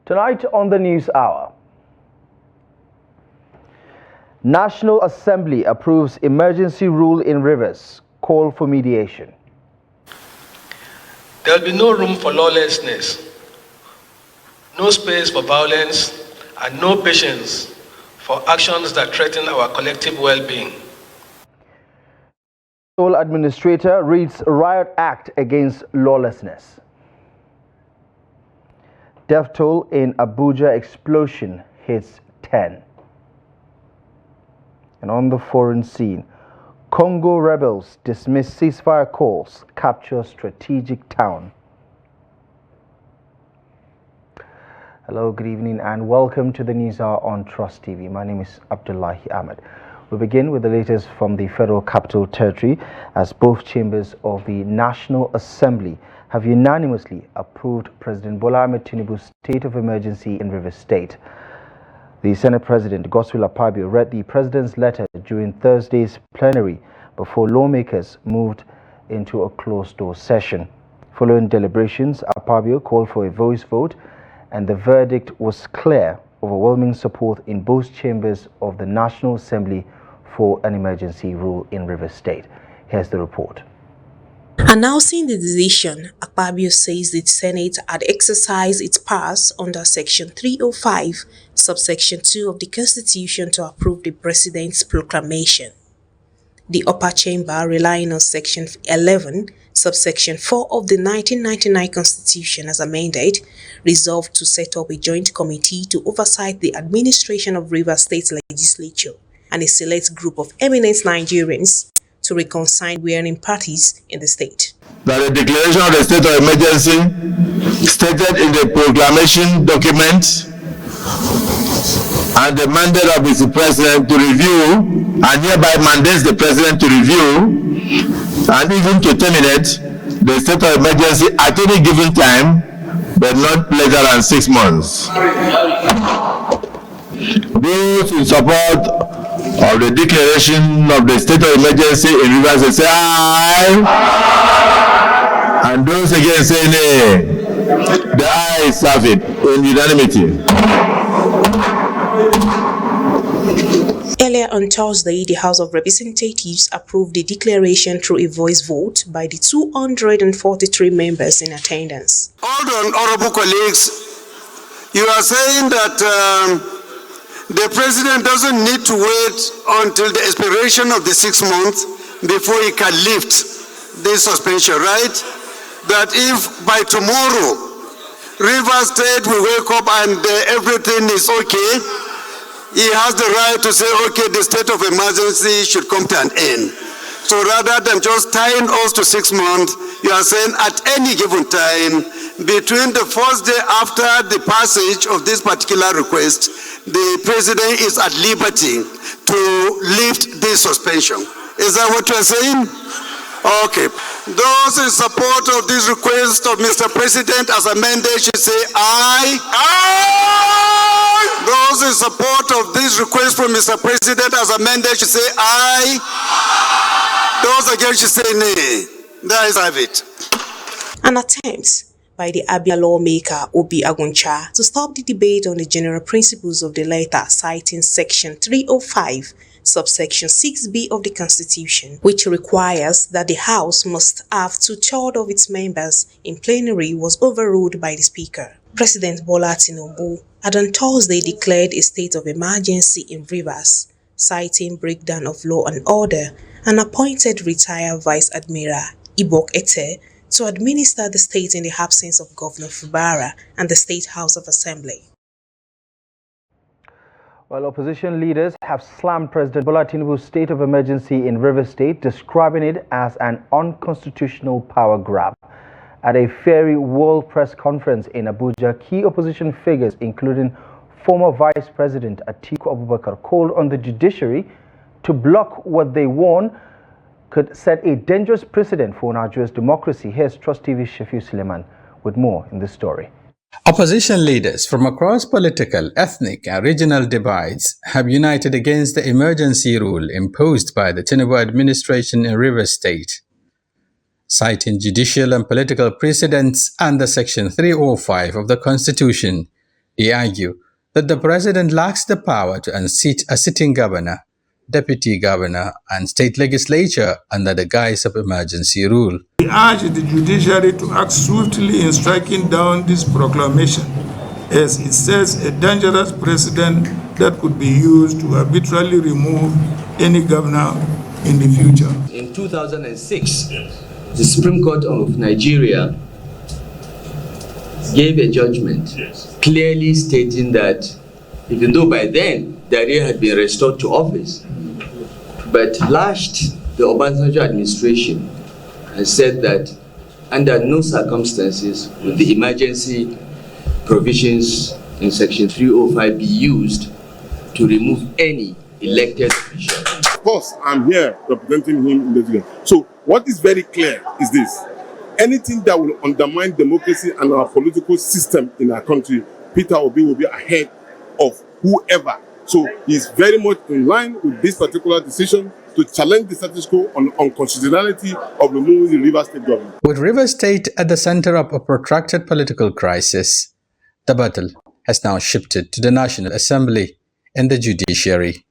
Tonight on the News Hour, National Assembly approves emergency rule in Rivers, call for mediation. There will be no room for lawlessness, no space for violence, and no patience for actions that threaten our collective well-being. Sole Administrator reads Riot Act against lawlessness. Death toll in Abuja explosion hits 10. And on the foreign scene, Congo rebels dismiss ceasefire calls, capture strategic town. Hello, good evening and welcome to the News Hour on Trust TV. My name is Abdullahi Ahmed. We begin with the latest from the Federal Capital Territory as both chambers of the National Assembly have unanimously approved President Bola Ahmed Tinubu's state of emergency in Rivers State. The Senate President, Godswill Akpabio, read the President's letter during Thursday's plenary before lawmakers moved into a closed-door session. Following deliberations, Akpabio called for a voice vote, and the verdict was clear, overwhelming support in both chambers of the National Assembly for an emergency rule in Rivers State. Here's the report. Announcing the decision, Akpabio says the Senate had exercised its powers under Section 305, subsection 2 of the Constitution to approve the President's proclamation. The upper chamber, relying on Section 11, subsection 4 of the 1999 Constitution as amended, resolved to set up a joint committee to oversight the administration of Rivers State Legislature and a select group of eminent Nigerians to reconcile varying parties in the state. That the declaration of the state of emergency stated in the proclamation document and the mandate of the president to review and hereby mandates the president to review and even to terminate the state of emergency at any given time, but not later than 6 months. Those in support of the declaration of the state of emergency in Rivers say aye, and those against say nay. The ayes have it in unanimity. Earlier on Thursday, the House of Representatives approved the declaration through a voice vote by the 243 members in attendance. Hold on, honorable colleagues. You are saying that the president doesn't need to wait until the expiration of the 6 months before he can lift this suspension, right? That if by tomorrow Rivers State will wake up and everything is okay, he has the right to say, okay, the state of emergency should come to an end. So rather than just tying us to 6 months, you are saying at any given time, between the first day after the passage of this particular request, the president is at liberty to lift this suspension. Is that what you are saying? Okay. Those in support of this request of Mr. President as amended should say aye. Aye. Those in support of this request from Mr. President as amended should say aye. Aye. Those against should say nay. That is have it. An attempt by the Abia lawmaker Obi Aguncha to stop the debate on the general principles of the letter, citing Section 305, subsection 6b of the Constitution, which requires that the House must have 2/3 of its members in plenary, was overruled by the Speaker. President Bola Tinubu had on Thursday declared a state of emergency in Rivers, citing breakdown of law and order, and appointed retired Vice Admiral Ibok Ete to administer the state in the absence of Governor Fubara and the State House of Assembly. Well, opposition leaders have slammed President Bola Tinubu's state of emergency in Rivers State, describing it as an unconstitutional power grab. At a Fairy World press conference in Abuja, key opposition figures, including former Vice President Atiku Abubakar, called on the judiciary to block what they warn could set a dangerous precedent for Nigeria's democracy. Here's Trust TV's Shafiu Suleiman with more in this story. Opposition leaders from across political, ethnic and regional divides have united against the emergency rule imposed by the Tinubu administration in Rivers State. Citing judicial and political precedents under Section 305 of the Constitution, He argued that the president lacks the power to unseat a sitting governor, deputy governor, and state legislature under the guise of emergency rule. We urge the judiciary to act swiftly in striking down this proclamation, as it sets a dangerous precedent that could be used to arbitrarily remove any governor in the future. In 2006, the Supreme Court of Nigeria gave a judgment clearly stating that even though by then Daria had been restored to office, but lashed the Obasanjo administration and said that under no circumstances would the emergency provisions in Section 305 be used to remove any elected official. Of course, I'm here representing him in this game. So what is very clear is this. Anything that will undermine democracy and our political system in our country, Peter Obi will be ahead of whoever. So he's very much in line with this particular decision to challenge the status quo on unconstitutionality of removing the Rivers State government. With Rivers State at the center of a protracted political crisis, the battle has now shifted to the National Assembly and the judiciary.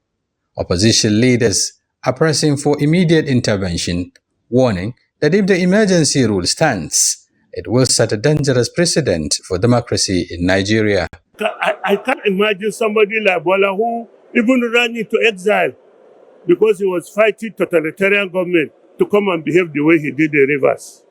Opposition leaders are pressing for immediate intervention, warning that if the emergency rule stands, it will set a dangerous precedent for democracy in Nigeria. I can't imagine somebody like Bola who even ran into exile because he was fighting totalitarian government to come and behave the way he did in Rivers.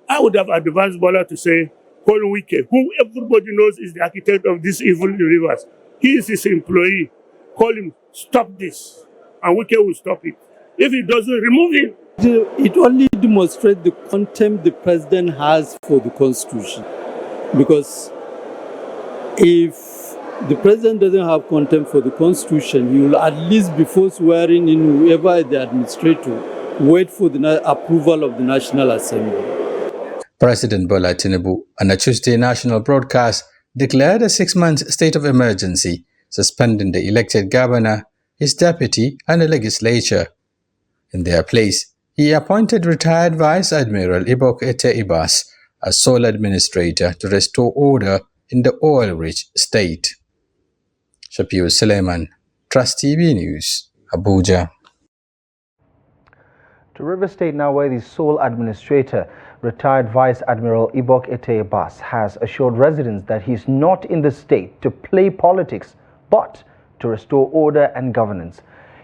I would have advised Bola to say, call Wike, who everybody knows is the architect of this evil in Rivers. He is his employee. Call him, stop this, and Wike will stop it. If he doesn't, remove him. It only demonstrates the contempt the president has for the Constitution. Because if the president doesn't have contempt for the Constitution, he will at least, before swearing in whoever is the administrator, wait for the approval of the National Assembly. President Bola Tinubu, on a Tuesday national broadcast, declared a 6-month state of emergency, suspending the elected governor, his deputy, and the legislature. In their place, he appointed retired Vice Admiral Ibok Ete Ibas as sole administrator to restore order in the oil-rich state. Shafiu Suleiman, Trust TV News, Abuja. To River State now, where the sole administrator, retired Vice Admiral Ibok Ete Ibas, has assured residents that he is not in the state to play politics, but to restore order and governance.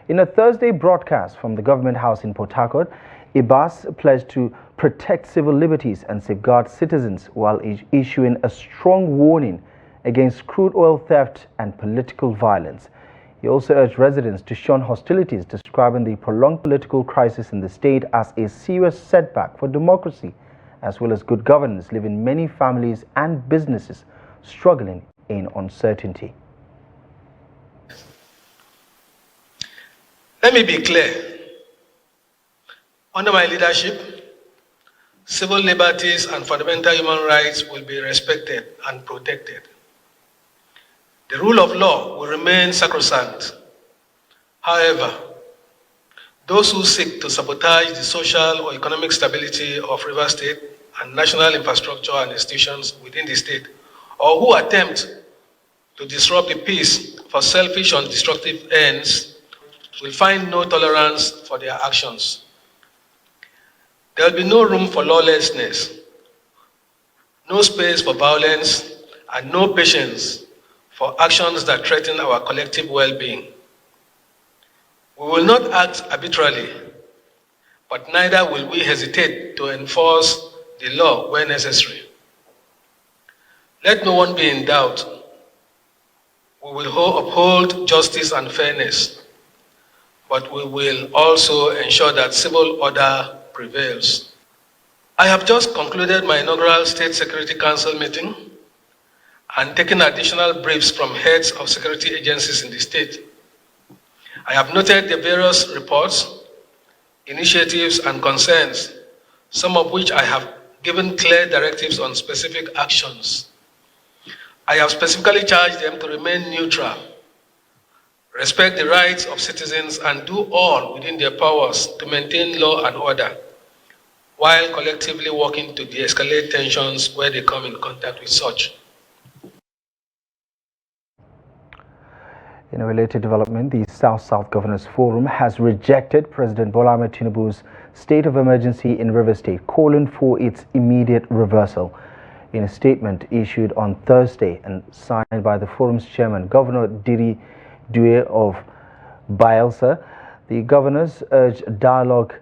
In a Thursday broadcast from the Government House in Port Harcourt, Ibas pledged to protect civil liberties and safeguard citizens while issuing a strong warning against crude oil theft and political violence. He also urged residents to shun hostilities, describing the prolonged political crisis in the state as a serious setback for democracy, as well as good governance, leaving many families and businesses struggling in uncertainty. Let me be clear. Under my leadership, civil liberties and fundamental human rights will be respected and protected. The rule of law will remain sacrosanct. However, those who seek to sabotage the social or economic stability of River State and national infrastructure and institutions within the state, or who attempt to disrupt the peace for selfish and destructive ends, will find no tolerance for their actions. There will be no room for lawlessness, no space for violence, and no patience for actions that threaten our collective well-being. We will not act arbitrarily, but neither will we hesitate to enforce the law where necessary. Let no one be in doubt. We will uphold justice and fairness, but we will also ensure that civil order prevails. I have just concluded my inaugural State Security Council meeting and taken additional briefs from heads of security agencies in the state. I have noted the various reports, initiatives, and concerns, some of which I have given clear directives on specific actions. I have specifically charged them to remain neutral, respect the rights of citizens, and do all within their powers to maintain law and order, while collectively working to de-escalate tensions where they come in contact with such. In a related development, the South-South Governors Forum has rejected President Bola Ahmed Tinubu's state of emergency in Rivers State, calling for its immediate reversal. In a statement issued on Thursday and signed by the forum's chairman, Governor Diri Due of Bayelsa, the governors urged dialogue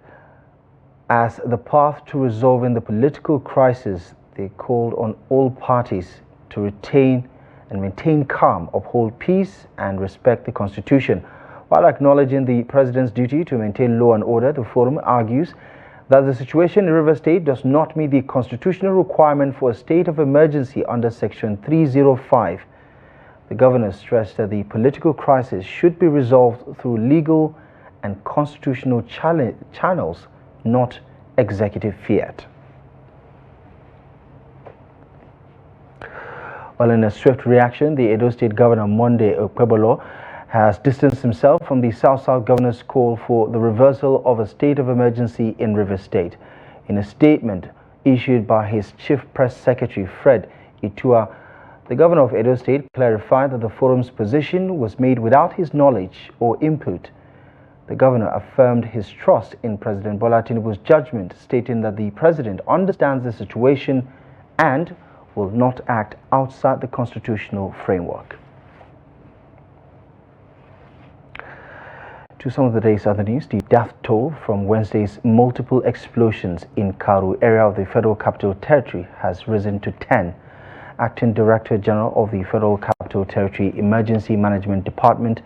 as the path to resolving the political crisis. They called on all parties to retain and maintain calm, uphold peace and respect the Constitution. While acknowledging the President's duty to maintain law and order, the forum argues that the situation in Rivers State does not meet the constitutional requirement for a state of emergency under Section 305. The governors stressed that the political crisis should be resolved through legal and constitutional channels, not executive fiat. Well, in a swift reaction, the Edo State Governor Monday Okpebolo has distanced himself from the South-South Governor's call for the reversal of a state of emergency in Rivers State. In a statement issued by his Chief Press Secretary Fred Itua, the Governor of Edo State clarified that the forum's position was made without his knowledge or input. The Governor affirmed his trust in President Bola Tinubu's judgment, stating that the President understands the situation and will not act outside the constitutional framework. To some of the day's other news, the death toll from Wednesday's multiple explosions in Karu area of the Federal Capital Territory has risen to 10. Acting Director General of the Federal Capital Territory Emergency Management Department,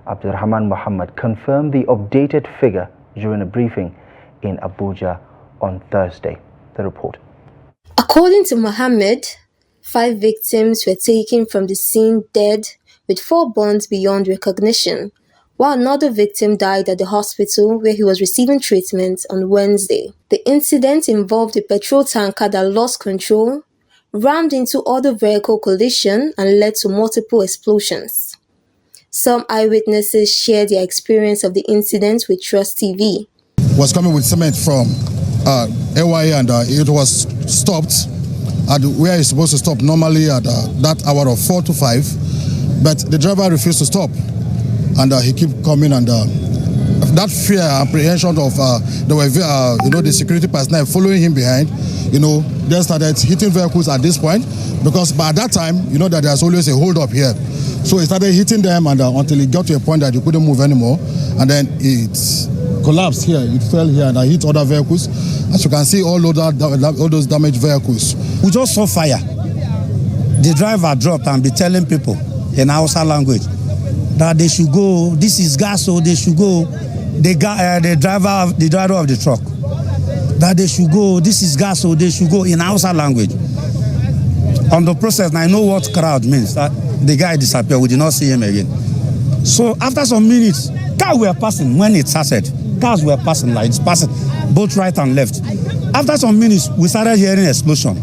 Abdurrahman Muhammad, confirmed the updated figure during a briefing in Abuja on Thursday. The report. According to Mohammed, 5 victims were taken from the scene dead with 4 burns beyond recognition, while another victim died at the hospital where he was receiving treatment on Wednesday. The incident involved a petrol tanker that lost control, rammed into other vehicle collision and led to multiple explosions. Some eyewitnesses shared their experience of the incident with Trust TV. Was coming with cement from AY and it was stopped at where it's supposed to stop normally at that hour of 4 to 5, but the driver refused to stop, and he kept coming, and that fear, apprehension of there were the security personnel following him behind, they started hitting vehicles at this point, because by that time that there's always a hold up here, so he started hitting them, and until it got to a point that he couldn't move anymore, and then it collapsed here, it fell here, and hit other vehicles. As you can see, all those damaged vehicles. We just saw fire. The driver dropped and be telling people in Hausa language that they should go. This is gas, so they should go. The driver of the truck, that they should go. This is gas, so they should go in Hausa language. On the process, I know what crowd means. That the guy disappeared. We did not see him again. So after some minutes, cars were passing. When it started, cars were passing, like it's passing both right and left. After some minutes, we started hearing an explosion.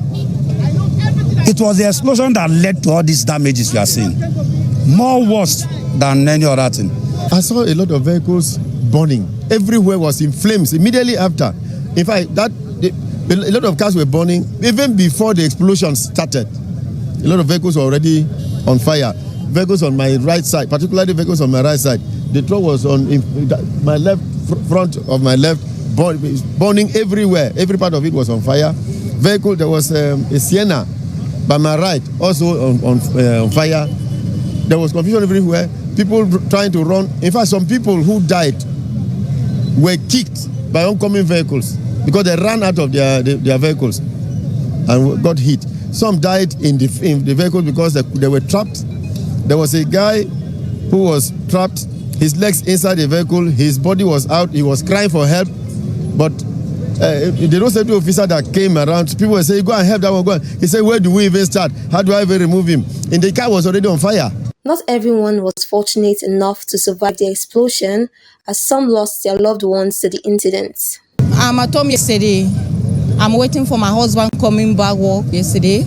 It was the explosion that led to all these damages we are seeing. More worse than any other thing. I saw a lot of vehicles burning. Everywhere was in flames immediately after. In fact, a lot of cars were burning even before the explosion started. A lot of vehicles were already on fire. Vehicles on my right side, particularly vehicles on my right side. The truck was on my left, front of my left, burning everywhere. Every part of it was on fire. Vehicle, there was a Sienna by my right, also on fire. There was confusion everywhere. People trying to run. In fact, some people who died were kicked by oncoming vehicles because they ran out of their vehicles and got hit. Some died in the vehicle because they were trapped. There was a guy who was trapped, his legs inside the vehicle, his body was out, he was crying for help, but the road safety officer that came around, people were saying, go and help that one, go on. He said, where do we even start? How do I even remove him? And the car was already on fire. Not everyone was fortunate enough to survive the explosion, as some lost their loved ones to the incident. I'm at home yesterday. I'm waiting for my husband coming back work yesterday.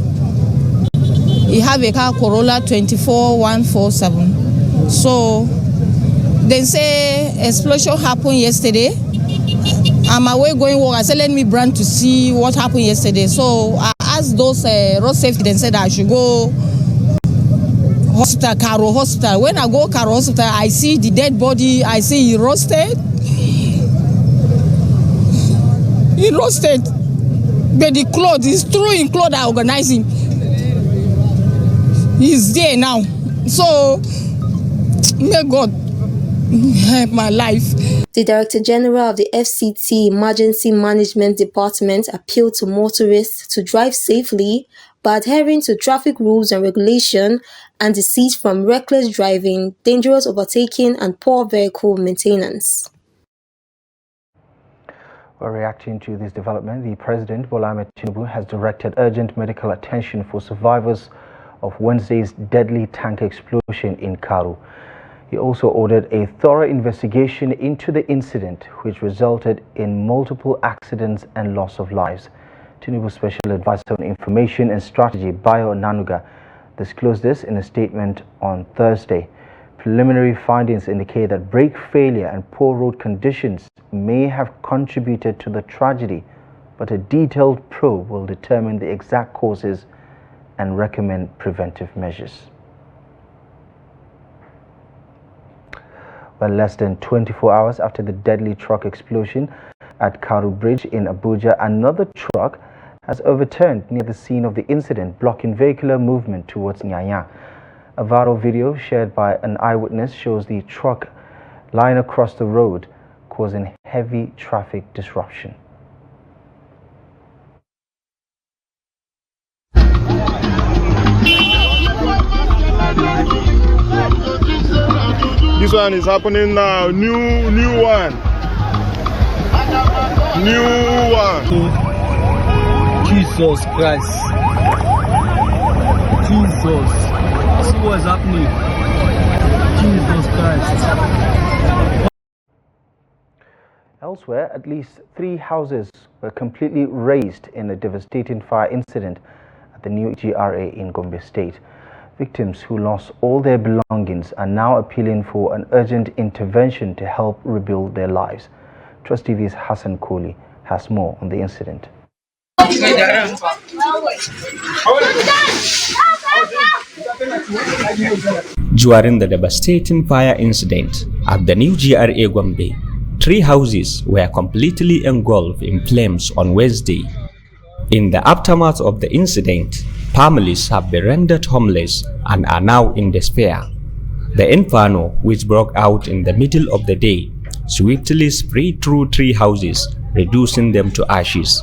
He have a car Corolla 24147. So they say explosion happened yesterday. I'm away going work. I said let me run to see what happened yesterday. So I asked those road safety. They said I should go hospital, Karo Hospital. When I go Karo Hospital, I see the dead body. I see he roasted. He roasted. But the clothes, he's throwing clothes I organize him. He's there now. So, may God help my life. The Director General of the FCT Emergency Management Department appealed to motorists to drive safely by adhering to traffic rules and regulation and desist from reckless driving, dangerous overtaking and poor vehicle maintenance. Well, reacting to this development, the President Bola Tinubu has directed urgent medical attention for survivors of Wednesday's deadly tank explosion in Karu. He also ordered a thorough investigation into the incident, which resulted in multiple accidents and loss of lives. Tinubu's Special Advisor on Information and Strategy, Bayo Nanuga, disclosed this in a statement on Thursday. Preliminary findings indicate that brake failure and poor road conditions may have contributed to the tragedy, but a detailed probe will determine the exact causes and recommend preventive measures. Well, less than 24 hours after the deadly truck explosion at Karu Bridge in Abuja, another truck has overturned near the scene of the incident, blocking vehicular movement towards Nyanya. A viral video shared by an eyewitness shows the truck lying across the road, causing heavy traffic disruption. This one is happening now. New one. Jesus Christ. Jesus. See what's happening. Jesus Christ. Elsewhere, at least 3 houses were completely razed in a devastating fire incident at the new GRA in Gombe State. Victims who lost all their belongings are now appealing for an urgent intervention to help rebuild their lives. Trust TV's Hassan Kohli has more on the incident. During the devastating fire incident at the new GRA Gombe, 3 houses were completely engulfed in flames on Wednesday. In the aftermath of the incident, families have been rendered homeless and are now in despair. The inferno, which broke out in the middle of the day, swiftly spread through 3 houses, reducing them to ashes.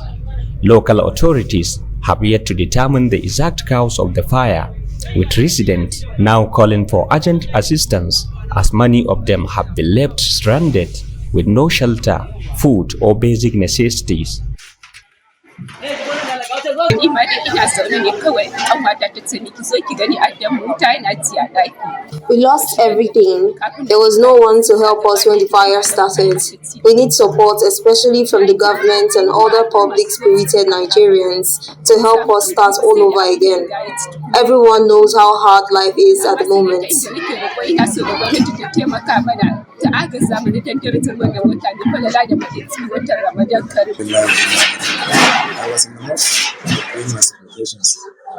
Local authorities have yet to determine the exact cause of the fire, with residents now calling for urgent assistance as many of them have been left stranded with no shelter, food or basic necessities. We lost everything. There was no one to help us when the fire started. We need support, especially from the government and other public-spirited Nigerians, to help us start all over again. Everyone knows how hard life is at the moment. I was in the mosque doing my supplications.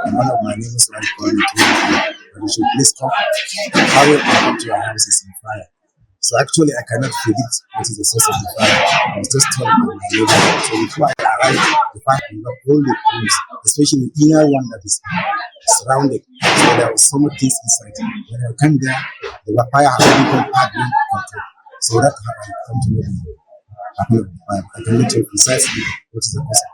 One of my neighbors called me to me, you should please come. How will I come to your house is in fire? So actually, I cannot predict what is the source of the fire. I was just told by my neighbor. So before I arrived, the fire blocked all the rooms, especially the inner one that is surrounded. So there was so much things inside. When I came there, the fire had already been controlled. So that's how I come to know the happening of the fire. I cannot tell precisely what is the cause of.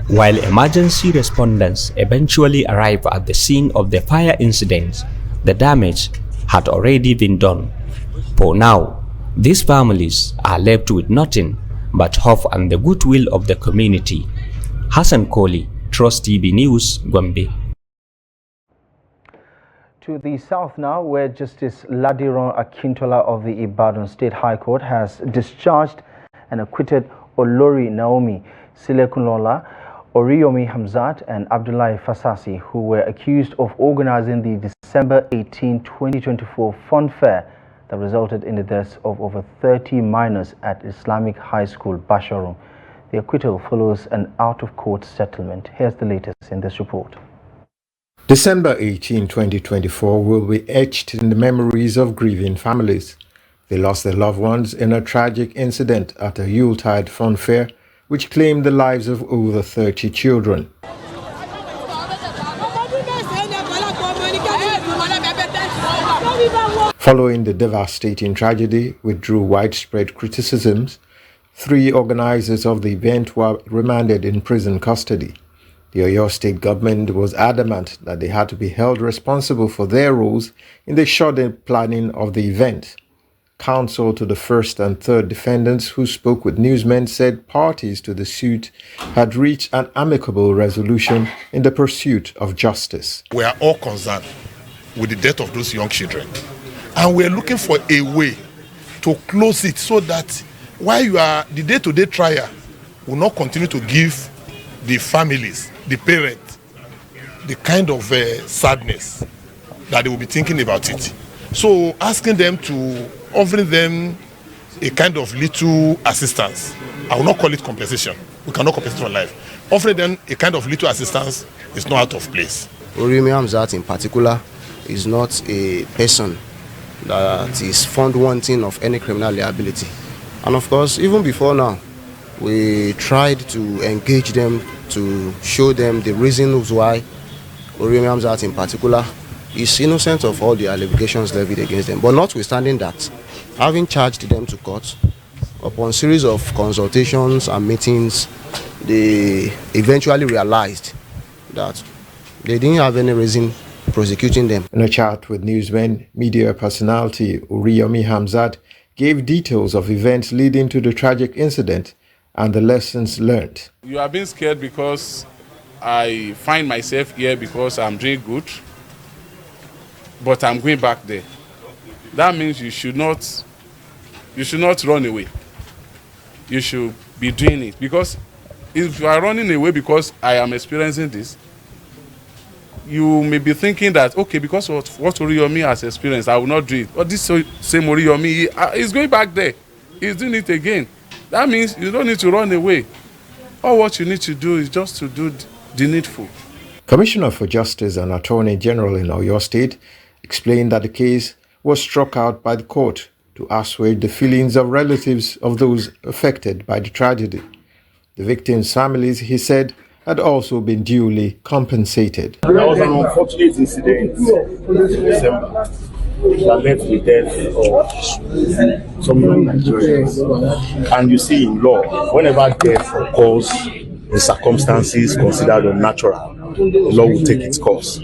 While emergency respondents eventually arrived at the scene of the fire incident, the damage had already been done. For now, these families are left with nothing but hope and the goodwill of the community. Hassan Kohli, Trust TV News, Gombe. To the south now, where Justice Ladiron Akintola of the Ibadan State High Court has discharged and acquitted Olori Naomi Silekunola, Oriyomi Hamzat and Abdullahi Fasasi, who were accused of organizing the December 18, 2024 fun fair that resulted in the deaths of over 30 minors at Islamic High School, Basharum. The acquittal follows an out-of-court settlement. Here's the latest in this report. December 18, 2024 will be etched in the memories of grieving families. They lost their loved ones in a tragic incident at a Yuletide funfair, which claimed the lives of over 30 children. Following the devastating tragedy, which drew widespread criticisms, 3 organizers of the event were remanded in prison custody. The Oyo State government was adamant that they had to be held responsible for their roles in the shoddy planning of the event. Counsel to the first and third defendants who spoke with newsmen said parties to the suit had reached an amicable resolution in the pursuit of justice. We are all concerned with the death of those young children, and we are looking for a way to close it so that while you are the day-to-day trial will not continue to give the families, the parents, the kind of sadness that they will be thinking about it. So asking them to, offering them a kind of little assistance, I will not call it compensation. We cannot compensate for life. Offering them a kind of little assistance is not out of place. Oriomi Hamzat in particular is not a person that is found wanting of any criminal liability. And of course, even before now, we tried to engage them to show them the reasons why Oriomi Hamzat in particular is innocent of all the allegations levied against them. But notwithstanding that, having charged them to court, upon series of consultations and meetings, they eventually realized that they didn't have any reason prosecuting them. In a chat with newsmen, media personality Oriomi Hamzat gave details of events leading to the tragic incident and the lessons learned. You are being scared because I find myself here because I'm doing good, but I'm going back there. That means you should not run away. You should be doing it, because if you are running away because I am experiencing this, you may be thinking that, okay, because of what Oriomi has experienced, I will not do it. But this same Oriomi is going back there. He's doing it again. That means you don't need to run away. All what you need to do is just to do the needful. Commissioner for Justice and Attorney General in Oyo State explained that the case was struck out by the court to assuage the feelings of relatives of those affected by the tragedy. The victims' families, he said, had also been duly compensated. There was an unfortunate incident in December that led to the death of some young Nigerians. And you see, in law, whenever death occurs in circumstances considered unnatural, the law will take its course.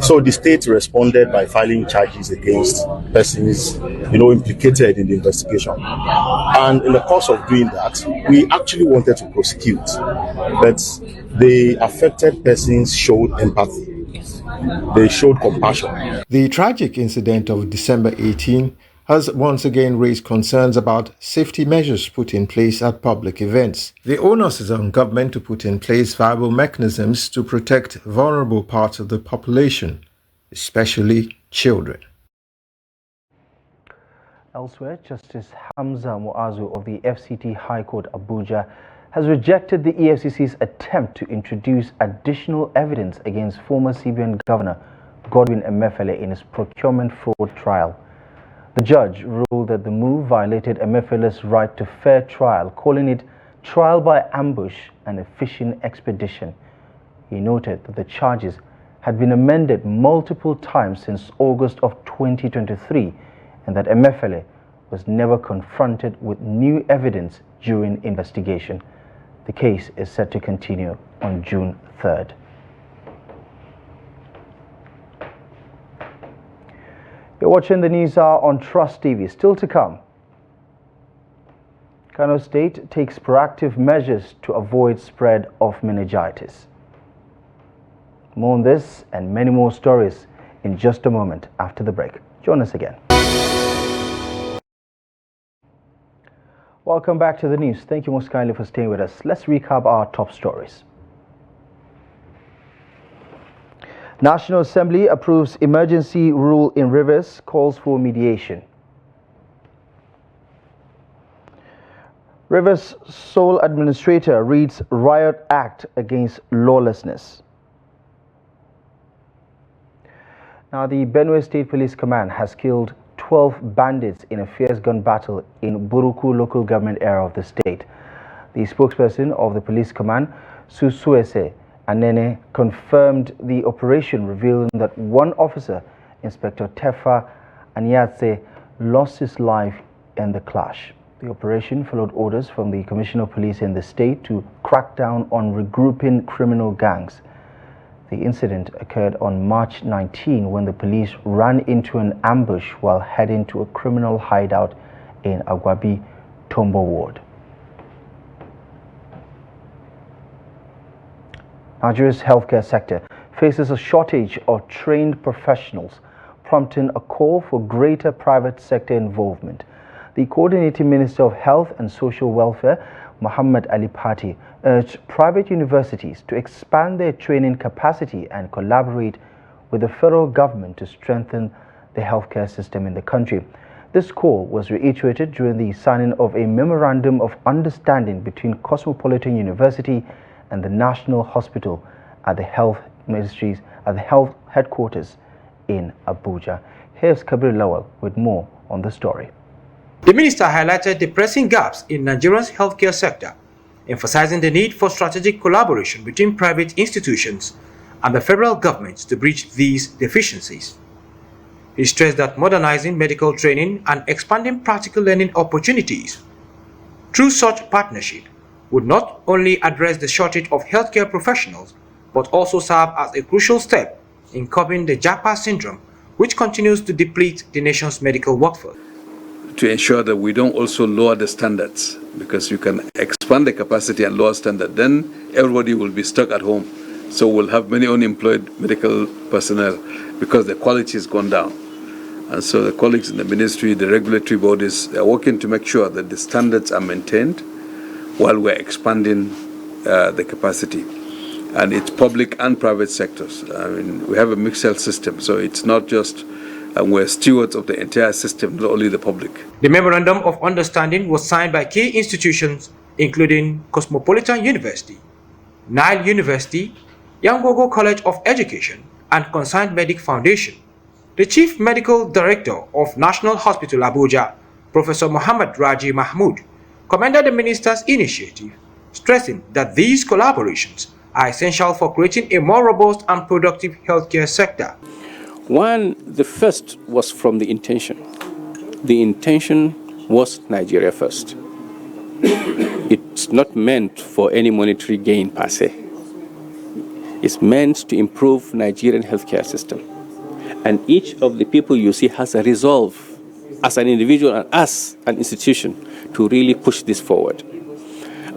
So the state responded by filing charges against persons, implicated in the investigation. And in the course of doing that, we actually wanted to prosecute, but the affected persons showed empathy. They showed compassion. The tragic incident of December 18 has once again raised concerns about safety measures put in place at public events. The onus is on government to put in place viable mechanisms to protect vulnerable parts of the population, especially children. Elsewhere, Justice Hamza Muazu of the FCT High Court Abuja has rejected the EFCC's attempt to introduce additional evidence against former CBN Governor Godwin Emefiele in his procurement fraud trial. The judge ruled that the move violated Emefiele's right to fair trial, calling it trial by ambush and a fishing expedition. He noted that the charges had been amended multiple times since August of 2023 and that Emefiele was never confronted with new evidence during investigation. The case is set to continue on June 3rd. You're watching the News Hour on Trust TV. Still to come, Kano State takes proactive measures to avoid spread of meningitis. More on this and many more stories in just a moment after the break. Join us again. Welcome back to the news. Thank you most kindly for staying with us. Let's recap our top stories. National Assembly approves emergency rule in Rivers, calls for mediation. Rivers sole administrator reads Riot Act against lawlessness. Now, the Benue State Police Command has killed 12 bandits in a fierce gun battle in Buruku local government area of the state. The spokesperson of the police command, Susuese Anene, confirmed the operation, revealing that one officer, Inspector Tefa Anyatse, lost his life in the clash. The operation followed orders from the Commissioner of Police in the state to crack down on regrouping criminal gangs. The incident occurred on March 19 when the police ran into an ambush while heading to a criminal hideout in Agwabi, Tombo ward. Nigeria's healthcare sector faces a shortage of trained professionals, prompting a call for greater private sector involvement. The Coordinating Minister of Health and Social Welfare, Muhammad Ali Pati, urged private universities to expand their training capacity and collaborate with the federal government to strengthen the healthcare system in the country. This call was reiterated during the signing of a memorandum of understanding between Cosmopolitan University and the National Hospital at the Health Ministries at the Health Headquarters in Abuja. Here's Kabir Lawal with more on the story. The minister highlighted the pressing gaps in Nigeria's healthcare sector, emphasizing the need for strategic collaboration between private institutions and the federal government to bridge these deficiencies. He stressed that modernizing medical training and expanding practical learning opportunities through such partnership would not only address the shortage of healthcare professionals, but also serve as a crucial step in curbing the Japa syndrome, which continues to deplete the nation's medical workforce. To ensure that we don't also lower the standards, because you can expand the capacity and lower standard, then everybody will be stuck at home. So we'll have many unemployed medical personnel because the quality has gone down. And so the colleagues in the ministry, the regulatory bodies, are working to make sure that the standards are maintained while we're expanding the capacity. And it's public and private sectors. I mean, we have a mixed health system, so it's not just and we're stewards of the entire system, not only the public. The Memorandum of Understanding was signed by key institutions including Cosmopolitan University, Nile University, Yangogo College of Education, and Concerned Medic Foundation. The Chief Medical Director of National Hospital Abuja, Professor Muhammad Raji Mahmood, commended the minister's initiative, stressing that these collaborations are essential for creating a more robust and productive healthcare sector. One, the first was from the intention. The intention was Nigeria first. It's not meant for any monetary gain per se. It's meant to improve Nigerian healthcare system. And each of the people you see has a resolve as an individual and as an institution to really push this forward.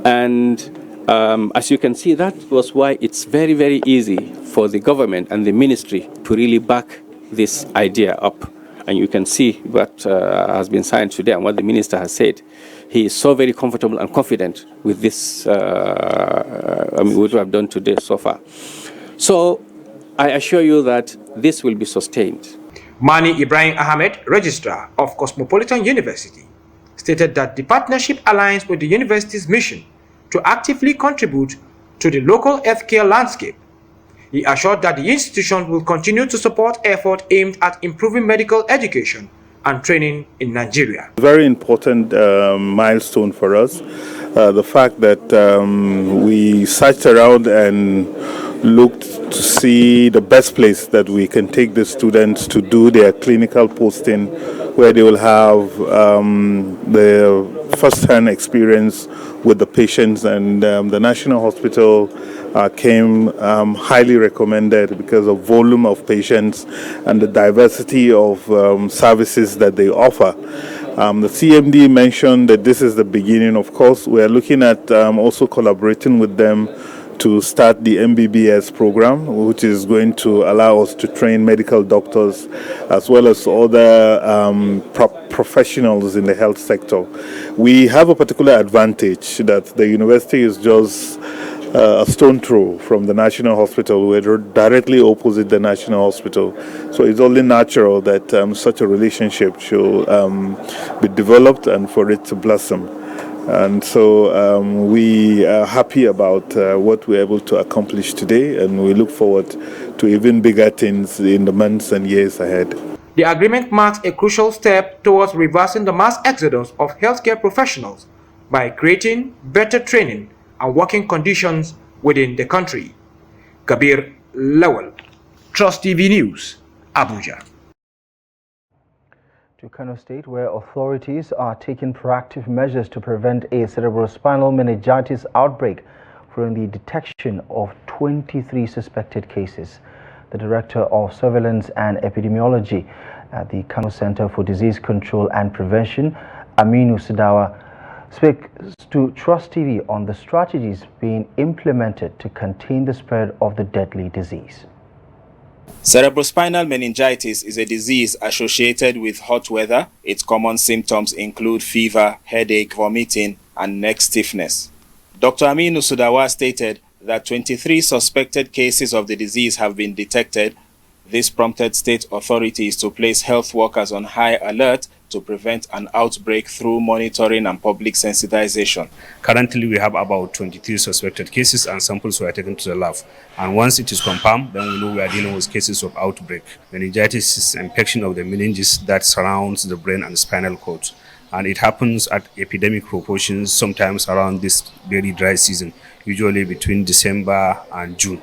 And as you can see, that was why it's very, very easy for the government and the ministry to really back this idea up. And you can see what has been signed today and what the minister has said. He is so very comfortable and confident with this, what we have done today so far. So I assure you that this will be sustained. Mani Ibrahim Ahmed, Registrar of Cosmopolitan University, stated that the partnership aligns with the university's mission to actively contribute to the local healthcare landscape. He assured that the institution will continue to support efforts aimed at improving medical education and training in Nigeria. Very important milestone for us. The fact that we searched around and looked to see the best place that we can take the students to do their clinical posting, where they will have the first-hand experience with the patients, and the National Hospital came highly recommended because of volume of patients and the diversity of services that they offer. The CMD mentioned that this is the beginning. Of course, we are looking at also collaborating with them to start the MBBS program, which is going to allow us to train medical doctors as well as other professionals in the health sector. We have a particular advantage that the university is just a stone throw from the National Hospital. We're directly opposite the National Hospital. So it's only natural that such a relationship should be developed and for it to blossom. And so we are happy about what we're able to accomplish today, and we look forward to even bigger things in the months and years ahead. The agreement marks a crucial step towards reversing the mass exodus of healthcare professionals by creating better training and working conditions within the country. Kabir Lawal, Trust TV News, Abuja. To Kano State, where authorities are taking proactive measures to prevent a cerebrospinal meningitis outbreak following the detection of 23 suspected cases. The Director of Surveillance and Epidemiology at the Kano Center for Disease Control and Prevention, Aminu Sidawa, speaks to Trust TV on the strategies being implemented to contain the spread of the deadly disease. Cerebrospinal meningitis is a disease associated with hot weather. Its common symptoms include fever, headache, vomiting, and neck stiffness. Dr. Aminu Sudawa stated that 23 suspected cases of the disease have been detected. This prompted state authorities to place health workers on high alert to prevent an outbreak through monitoring and public sensitization. Currently, we have about 23 suspected cases and samples were taken to the lab. And once it is confirmed, then we know we are dealing with cases of outbreak. Meningitis is an infection of the meninges that surrounds the brain and spinal cord. And it happens at epidemic proportions, sometimes around this very dry season, usually between December and June.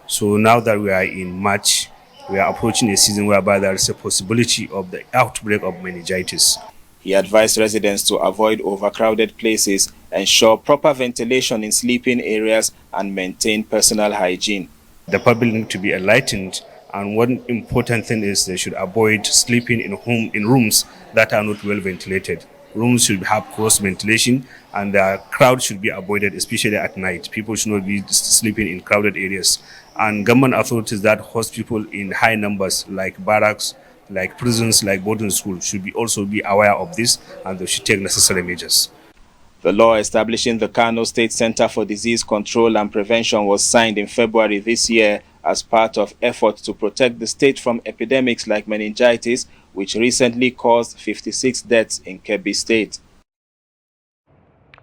So now that we are in March, we are approaching a season whereby there is a possibility of the outbreak of meningitis. He advised residents to avoid overcrowded places, ensure proper ventilation in sleeping areas, and maintain personal hygiene. The public need to be enlightened, and one important thing is they should avoid sleeping in rooms that are not well ventilated. Rooms should have cross ventilation, and the crowd should be avoided, especially at night. People should not be sleeping in crowded areas. And government authorities that host people in high numbers, like barracks, like prisons, like boarding schools, should also be aware of this, and they should take necessary measures. The law establishing the Kano State Center for Disease Control and Prevention was signed in February this year as part of efforts to protect the state from epidemics like meningitis, which recently caused 56 deaths in Kebbi State.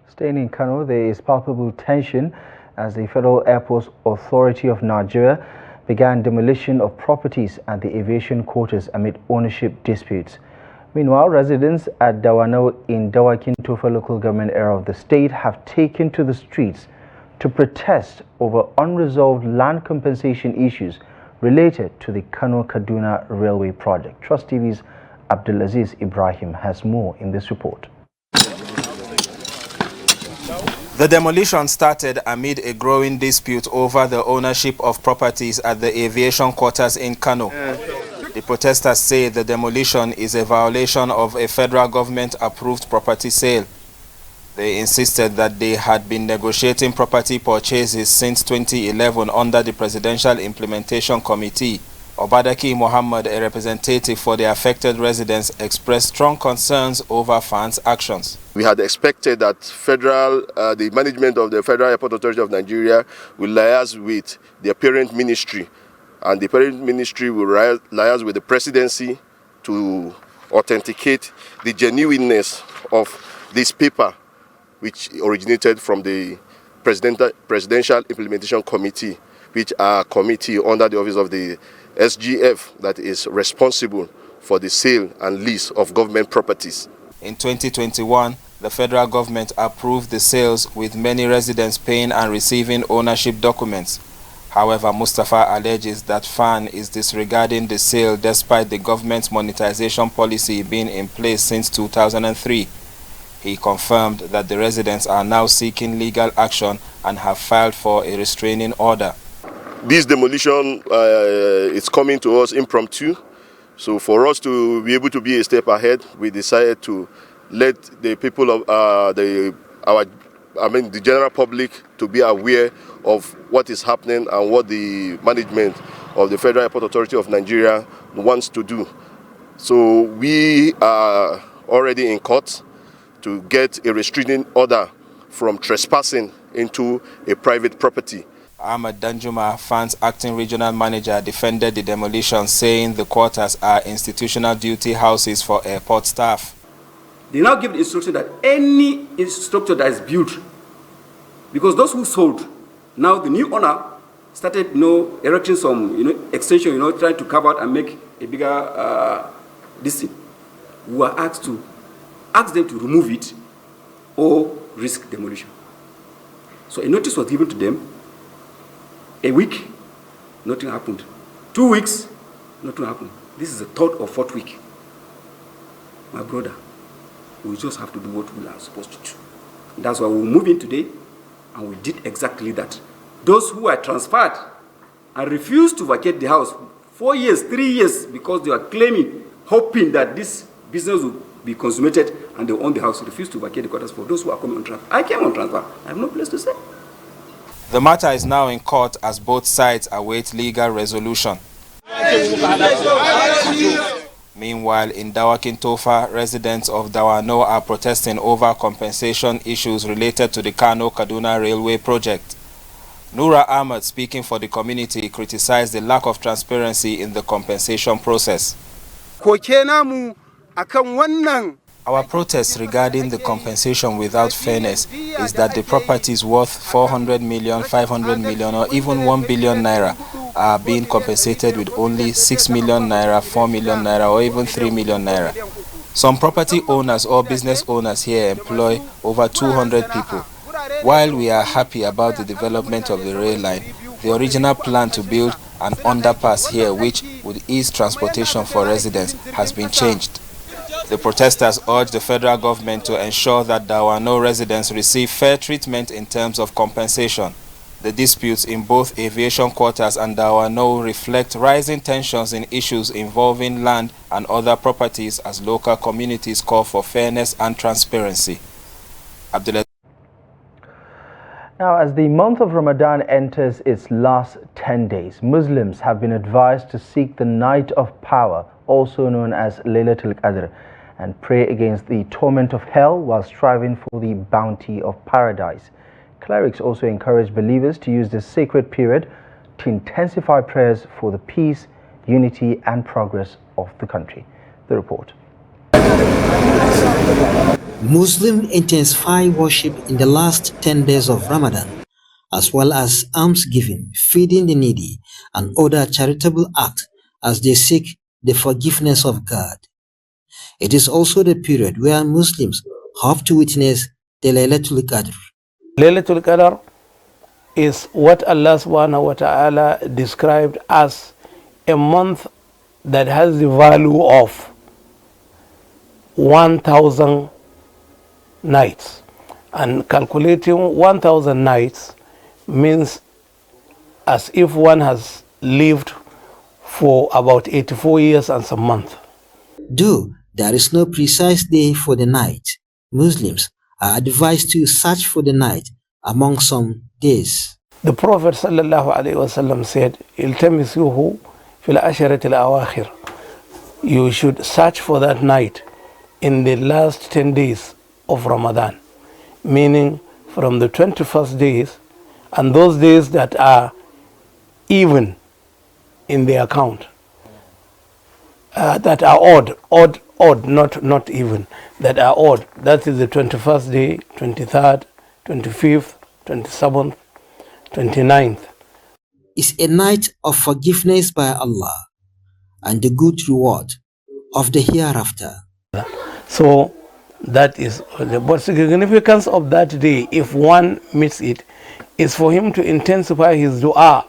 Staying in Kano, there is palpable tension as the Federal Airports Authority of Nigeria began demolition of properties at the aviation quarters amid ownership disputes. Meanwhile, residents at Dawano in Dawakin Tofa local government area of the state have taken to the streets to protest over unresolved land compensation issues related to the Kano-Kaduna Railway project. Trust TV's Abdulaziz Ibrahim has more in this report. The demolition started amid a growing dispute over the ownership of properties at the aviation quarters in Kano. The protesters say the demolition is a violation of a federal government-approved property sale. They insisted that they had been negotiating property purchases since 2011 under the Presidential Implementation Committee. Obadaki Muhammad, a representative for the affected residents, expressed strong concerns over fans' actions. We had expected that the management of the Federal Airport Authority of Nigeria will liaise with the parent ministry, and the parent ministry will liaise with the presidency to authenticate the genuineness of this paper, which originated from the Presidential Implementation Committee, which are a committee under the office of the SGF that is responsible for the sale and lease of government properties. In 2021, the federal government approved the sales, with many residents paying and receiving ownership documents. However, Mustafa alleges that FAN is disregarding the sale despite the government's monetization policy being in place since 2003. He confirmed that the residents are now seeking legal action and have filed for a restraining order. This demolition is coming to us impromptu. So for us to be able to be a step ahead, we decided to let the people of the general public to be aware of what is happening and what the management of the Federal Airport Authority of Nigeria wants to do. So we are already in court to get a restraining order from trespassing into a private property. Ahmad Danjuma, FAN's acting regional manager, defended the demolition, saying the quarters are institutional duty houses for airport staff. They now give the instruction that any structure that is built, because those who sold, now the new owner started, erecting some, extension, trying to cover out and make a bigger this thing. We were asked to ask them to remove it or risk demolition. So a notice was given to them. A week, nothing happened. 2 weeks, nothing happened. This is the third or fourth week. My brother, we just have to do what we are supposed to do. That's why we moved in today, and we did exactly that. Those who are transferred and refused to vacate the house 4 years, 3 years, because they are claiming, hoping that this business will be consummated and they will own the house, refused to vacate the quarters. For those who are coming on transfer, I came on transfer. I have no place to stay. The matter is now in court as both sides await legal resolution. Meanwhile, in Dawakin Tofa, residents of Dawano are protesting over compensation issues related to the Kano-Kaduna Railway project. Nura Ahmed, speaking for the community, criticized the lack of transparency in the compensation process. Our protest regarding the compensation without fairness is that the properties worth 400 million, 500 million or even 1 billion naira are being compensated with only 6 million naira, 4 million naira or even 3 million naira. Some property owners or business owners here employ over 200 people. While we are happy about the development of the rail line, the original plan to build an underpass here which would ease transportation for residents has been changed. The protesters urge the federal government to ensure that Dawano residents receive fair treatment in terms of compensation. The disputes in both aviation quarters and Dawano reflect rising tensions in issues involving land and other properties as local communities call for fairness and transparency. Now, as the month of Ramadan enters its last 10 days, Muslims have been advised to seek the night of power, also known as Laylatul Qadr, and pray against the torment of hell while striving for the bounty of paradise. Clerics also encourage believers to use this sacred period to intensify prayers for the peace, unity and progress of the country. The report. Muslims intensify worship in the last 10 days of Ramadan, as well as almsgiving, feeding the needy, and other charitable acts as they seek the forgiveness of God. It is also the period where Muslims hope to witness the Laylatul Qadr. Laylatul Qadr is what Allah subhanahu wa ta'ala described as a month that has the value of 1,000 nights. And calculating 1,000 nights means as if one has lived for about 84 years and some months. Though there is no precise day for the night, Muslims are advised to search for the night among some days. The Prophet ﷺ said, "Iltamisuhu fil asharati al-awakhir." You should search for that night in the last 10 days of Ramadan, meaning from the 21st days and those days that are even in the account, that are odd, not even, that are odd. That is the 21st day, 23rd, 25th, 27th, 29th. It's a night of forgiveness by Allah and the good reward of the hereafter. So that is, but the significance of that day, if one meets it, is for him to intensify his dua,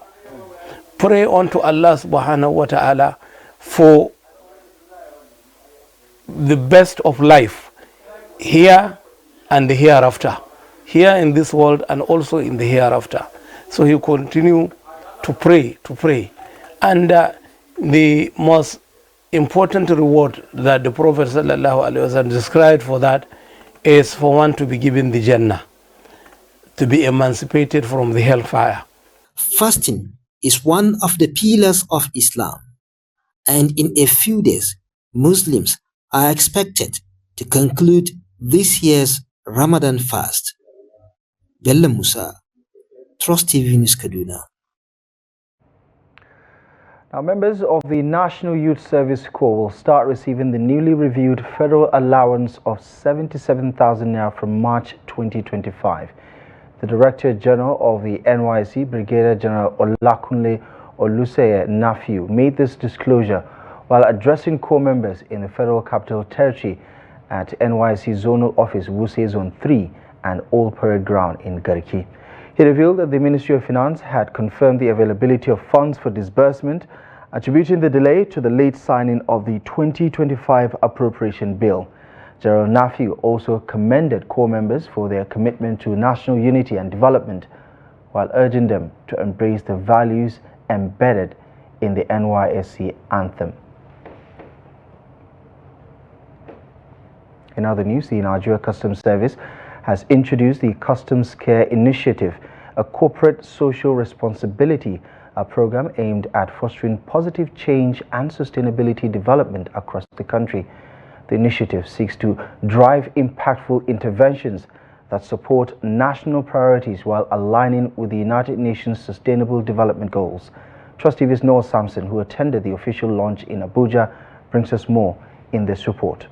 pray unto Allah subhanahu wa ta'ala for the best of life here and the hereafter, here in this world and also in the hereafter. So he continue to pray, and the most important reward that the Prophet ﷺ described for that is for one to be given the Jannah, to be emancipated from the hellfire. Fasting is one of the pillars of Islam, and in a few days, Muslims are expected to conclude this year's Ramadan fast. Bello Musa, Trust TV News, Kaduna. Now, members of the National Youth Service Corps will start receiving the newly reviewed federal allowance of 77,000 naira from March 2025. The Director General of the NYSC, Brigadier General Olakunle Oluseye Nafiu, made this disclosure while addressing corps members in the Federal Capital Territory at NYSC Zonal Office, Wuse Zone 3 and Old Parade Ground in Garki. He revealed that the Ministry of Finance had confirmed the availability of funds for disbursement, attributing the delay to the late signing of the 2025 appropriation bill. General Nafiu also commended corps members for their commitment to national unity and development, while urging them to embrace the values embedded in the NYSC anthem. In other news, the Nigeria Customs Service has introduced the Customs Care Initiative, a corporate social responsibility program aimed at fostering positive change and sustainability development across the country. The initiative seeks to drive impactful interventions that support national priorities while aligning with the United Nations Sustainable Development Goals. Trust TV's Noah Sampson, who attended the official launch in Abuja, brings us more in this report.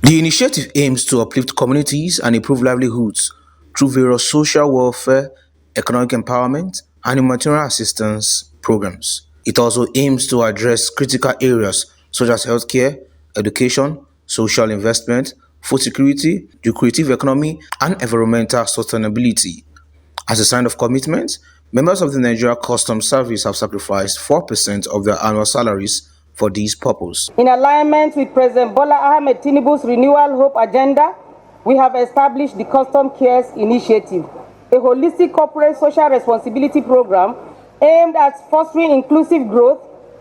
The initiative aims to uplift communities and improve livelihoods through various social welfare, economic empowerment, and humanitarian assistance programs. It also aims to address critical areas such as healthcare, education, social investment, food security, the creative economy, and environmental sustainability. As a sign of commitment, members of the Nigeria Customs Service have sacrificed 4% of their annual salaries for this purpose. In alignment with President Bola Ahmed Tinubu's Renewal Hope agenda, we have established the Custom Cares Initiative, a holistic corporate social responsibility program aimed at fostering inclusive growth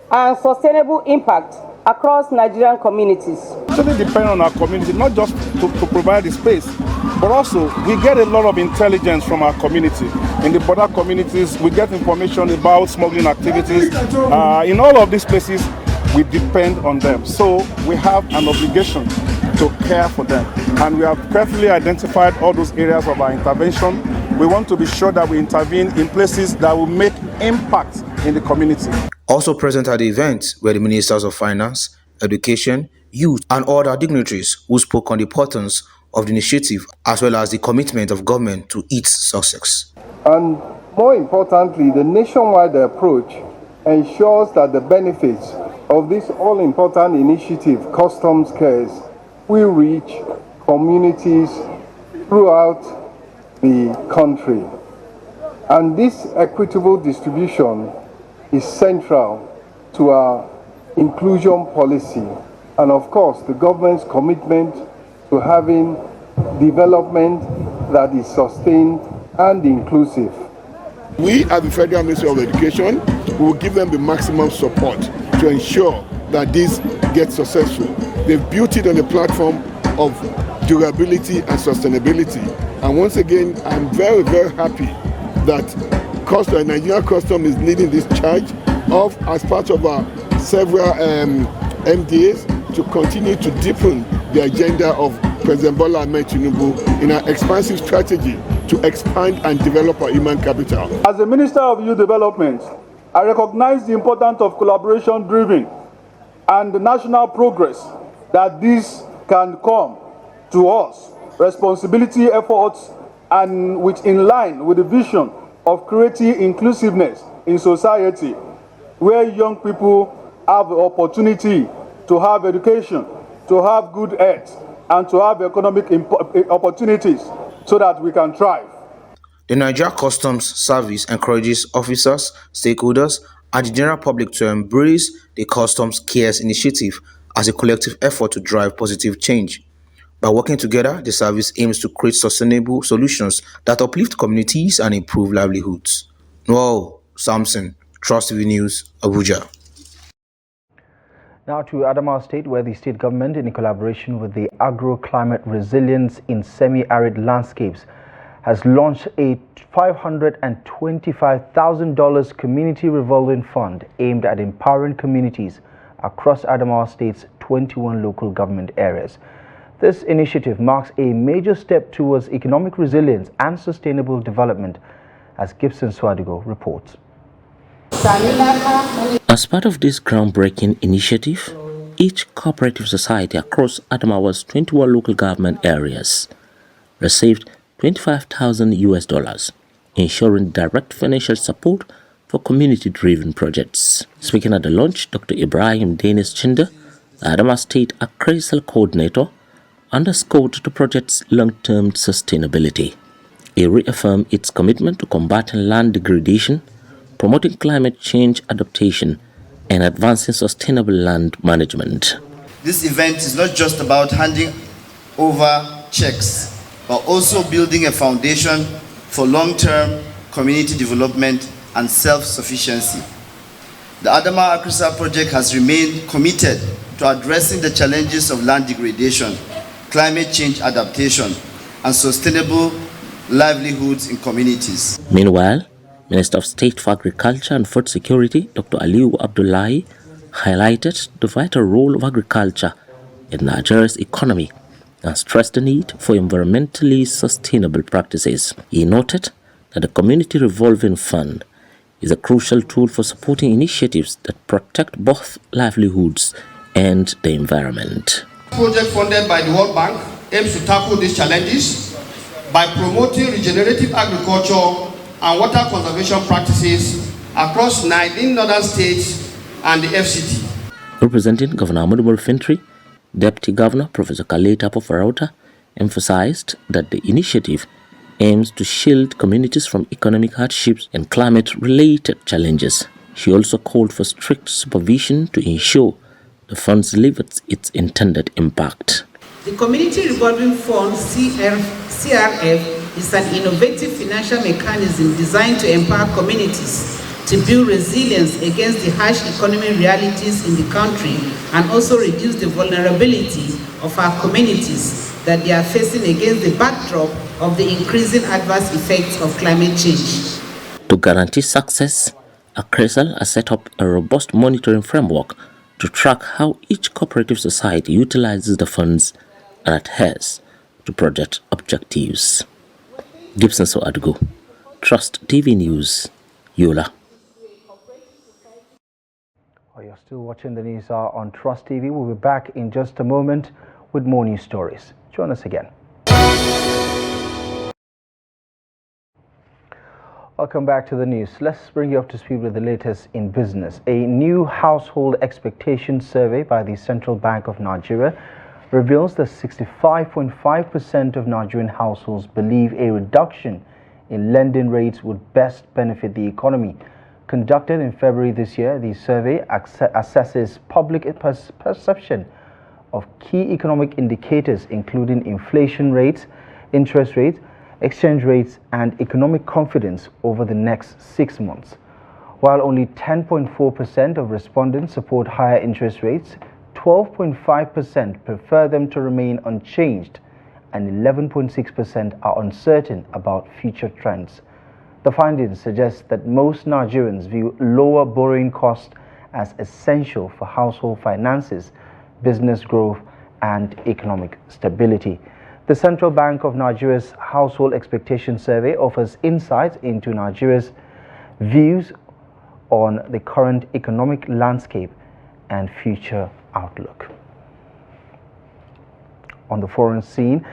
and sustainable impact across Nigerian communities. It really depends on our community, not just to provide the space, but also we get a lot of intelligence from our community. In the border communities, we get information about smuggling activities. In all of these places, we depend on them. So we have an obligation to care for them. And we have carefully identified all those areas of our intervention. We want to be sure that we intervene in places that will make impact in the community. Also present at the event were the Ministers of Finance, Education, Youth, and other dignitaries who spoke on the importance of the initiative as well as the commitment of government to its success. And more importantly, the nationwide approach ensures that the benefits of this all-important initiative, Customs Cares, will reach communities throughout the country. And this equitable distribution is central to our inclusion policy and, of course, the government's commitment to having development that is sustained and inclusive. We, at the Federal Ministry of Education, will give them the maximum support to ensure that this gets successful. They've built it on a platform of durability and sustainability. And once again, I'm very, very happy that Nigeria Customs is leading this charge as part of our several MDAs to continue to deepen the agenda of President Bola Ahmed Tinubu in our expansive strategy to expand and develop our human capital. As the Minister of Youth Development, I recognize the importance of collaboration-driven and the national progress that this can come to us. Responsibility efforts and which in line with the vision of creating inclusiveness in society, where young people have the opportunity to have education, to have good health, and to have economic opportunities so that we can thrive. The Nigeria Customs Service encourages officers, stakeholders, and the general public to embrace the Customs Cares Initiative as a collective effort to drive positive change. By working together, the service aims to create sustainable solutions that uplift communities and improve livelihoods. Noah Sampson, Trust TV News, Abuja. Now to Adamawa State, where the state government, in collaboration with the Agro-Climate Resilience in Semi-Arid Landscapes, has launched a $525,000 community revolving fund aimed at empowering communities across Adamawa State's 21 local government areas. This initiative marks a major step towards economic resilience and sustainable development, as Gibson Swadigo reports. As part of this groundbreaking initiative, each cooperative society across Adamawa's 21 local government areas received $25,000, ensuring direct financial support for community-driven projects. Speaking at the launch, Dr. Ibrahim Dennis Chinder, the Adama State Appraisal Coordinator, underscored the project's long-term sustainability. He reaffirmed its commitment to combating land degradation, promoting climate change adaptation, and advancing sustainable land management. This event is not just about handing over checks, but also building a foundation for long-term community development and self-sufficiency. The Adama Akrisa project has remained committed to addressing the challenges of land degradation, climate change adaptation, and sustainable livelihoods in communities. Meanwhile, Minister of State for Agriculture and Food Security, Dr. Aliu Abdullahi, highlighted the vital role of agriculture in Nigeria's economy and stressed the need for environmentally sustainable practices. He noted that the Community Revolving Fund is a crucial tool for supporting initiatives that protect both livelihoods and the environment. The project funded by the World Bank aims to tackle these challenges by promoting regenerative agriculture and water conservation practices across 19 northern states and the FCT. Representing Governor Ahmadu Fintri, Deputy Governor Professor Kaleta Pofarauta emphasized that the initiative aims to shield communities from economic hardships and climate-related challenges. She also called for strict supervision to ensure the funds delivered its intended impact. The Community Revolving Fund, CRF, is an innovative financial mechanism designed to empower communities to build resilience against the harsh economic realities in the country and also reduce the vulnerability of our communities that they are facing against the backdrop of the increasing adverse effects of climate change. To guarantee success, Appraisal has set up a robust monitoring framework to track how each cooperative society utilizes the funds and adheres to project objectives. Gibson Soadgo, Trust TV News, Yola. You're still watching the news on Trust TV. We'll be back in just a moment with more news stories. Join us again. Welcome back to the news. Let's bring you up to speed with the latest in business. A new household expectation survey by the Central Bank of Nigeria reveals that 65.5% of Nigerian households believe a reduction in lending rates would best benefit the economy. Conducted in February this year, the survey assesses public perception of key economic indicators including inflation rates, interest rates, exchange rates, and economic confidence over the next 6 months. While only 10.4% of respondents support higher interest rates, 12.5% prefer them to remain unchanged, and 11.6% are uncertain about future trends. The findings suggest that most Nigerians view lower borrowing costs as essential for household finances, business growth, and economic stability. The Central Bank of Nigeria's Household Expectation Survey offers insights into Nigeria's views on the current economic landscape and future outlook. On the foreign scene,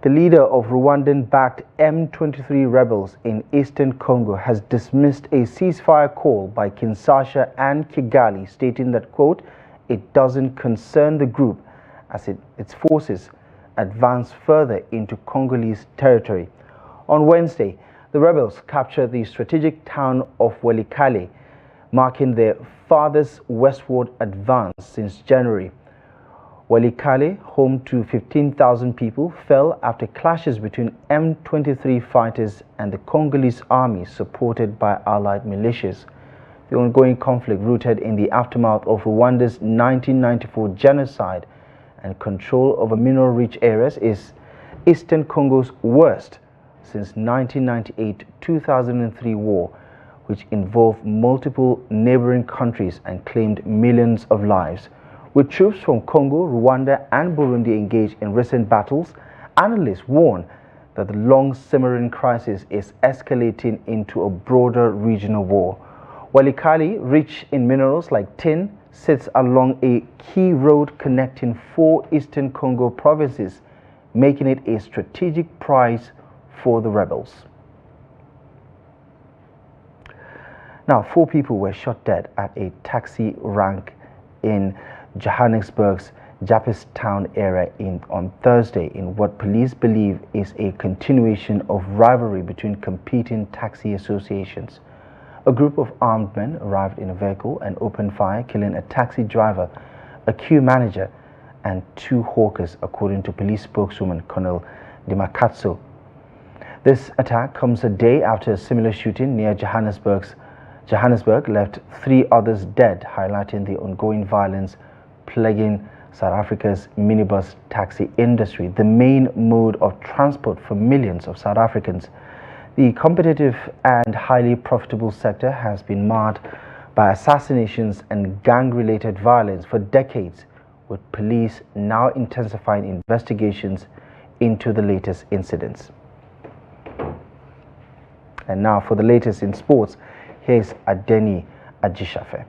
the leader of Rwandan-backed M23 rebels in eastern Congo has dismissed a ceasefire call by Kinshasa and Kigali, stating that, quote, it doesn't concern the group as its forces advance further into Congolese territory. On Wednesday, the rebels captured the strategic town of Walikale, marking their farthest westward advance since January. Walikale, home to 15,000 people, fell after clashes between M23 fighters and the Congolese army supported by allied militias. The ongoing conflict, rooted in the aftermath of Rwanda's 1994 genocide and control over mineral-rich areas, is Eastern Congo's worst since 1998-2003 war, which involved multiple neighboring countries and claimed millions of lives. With troops from Congo, Rwanda, and Burundi engaged in recent battles, analysts warn that the long-simmering crisis is escalating into a broader regional war. Walikali, rich in minerals like tin, sits along a key road connecting 4 eastern Congo provinces, making it a strategic prize for the rebels. Now, 4 people were shot dead at a taxi rank in Johannesburg's Jamestown area on Thursday in what police believe is a continuation of rivalry between competing taxi associations. A group of armed men arrived in a vehicle and opened fire, killing a taxi driver, a queue manager, and 2 hawkers, according to police spokeswoman Colonel Dimakatso. This attack comes a day after a similar shooting near Johannesburg left 3 others dead, highlighting the ongoing violence plaguing South Africa's minibus taxi industry, the main mode of transport for millions of South Africans. The competitive and highly profitable sector has been marred by assassinations and gang-related violence for decades, with police now intensifying investigations into the latest incidents. And now for the latest in sports, here's Adeni Ajishafe.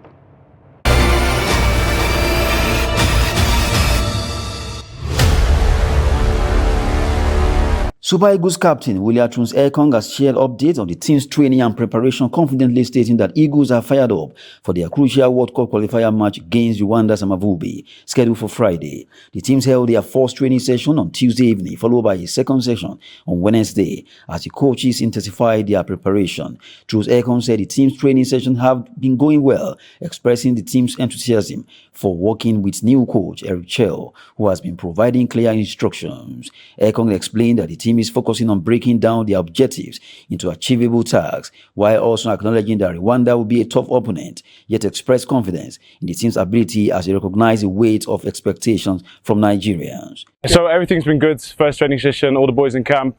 Super Eagles captain William Ekong has shared updates on the team's training and preparation, confidently stating that Eagles are fired up for their crucial World Cup qualifier match against Rwanda's Amavubi, scheduled for Friday. The teams held their first training session on Tuesday evening, followed by a second session on Wednesday, as the coaches intensified their preparation. Ekong said the team's training sessions have been going well, expressing the team's enthusiasm for working with new coach Eric Chell, who has been providing clear instructions. Ekong explained that the team is focusing on breaking down their objectives into achievable tasks, while also acknowledging that Rwanda will be a tough opponent, yet expressed confidence in the team's ability as they recognize the weight of expectations from Nigerians. So everything's been good. First training session, all the boys in camp.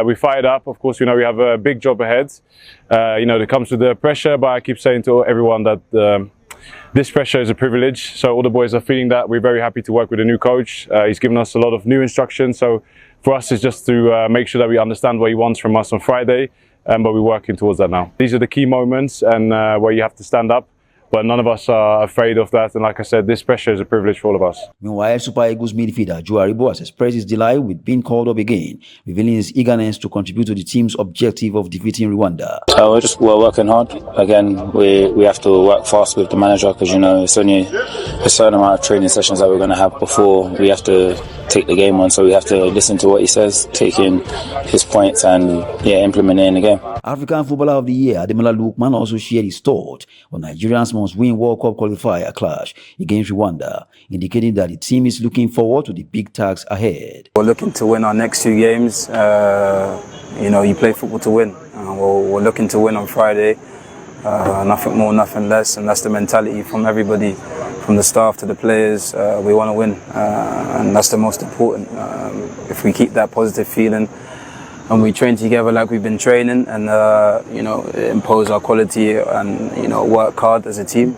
We fired up. Of course, we have a big job ahead. It comes with the pressure, but I keep saying to everyone that this pressure is a privilege. So all the boys are feeling that. We're very happy to work with a new coach. He's given us a lot of new instructions. So for us, it's just to make sure that we understand what he wants from us on Friday, but we're working towards that now. These are the key moments and where you have to stand up, but none of us are afraid of that. And like I said, this pressure is a privilege for all of us. Meanwhile, Super Eagles midfielder Joe Aribo has expressed his delight with being called up again, revealing his eagerness to contribute to the team's objective of defeating Rwanda. We're working hard. Again, we have to work fast with the manager because, it's only a certain amount of training sessions that we're going to have before we have to take the game on. So we have to listen to what he says, take in his points and implement it in the game. African Footballer of the Year Ademola Lookman also shared his thought on Nigerians must win World Cup qualifier clash against Rwanda, indicating that the team is looking forward to the big tasks ahead. We're looking to win our next 2 games. You play football to win. We're looking to win on Friday. Nothing more, nothing less, and that's the mentality from everybody, from the staff to the players. We want to win, and that's the most important. If we keep that positive feeling and we train together like we've been training and impose our quality and work hard as a team,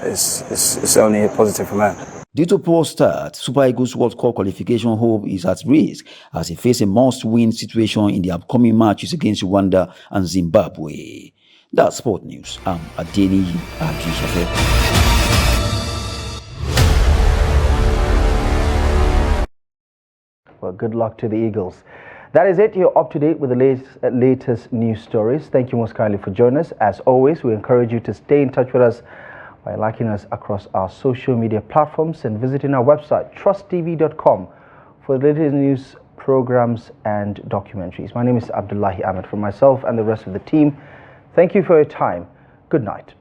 it's only a positive from that. Due to poor start, Super Eagles World Cup qualification hope is at risk as they face a must-win situation in the upcoming matches against Rwanda and Zimbabwe. That's Sport News. I'm Adeni Ajishafe. Well, good luck to the Eagles. That is it. You're up to date with the latest news stories. Thank you most kindly for joining us. As always, we encourage you to stay in touch with us by liking us across our social media platforms and visiting our website, trusttv.com, for the latest news, programs, and documentaries. My name is Abdullahi Ahmed. For myself and the rest of the team, thank you for your time. Good night.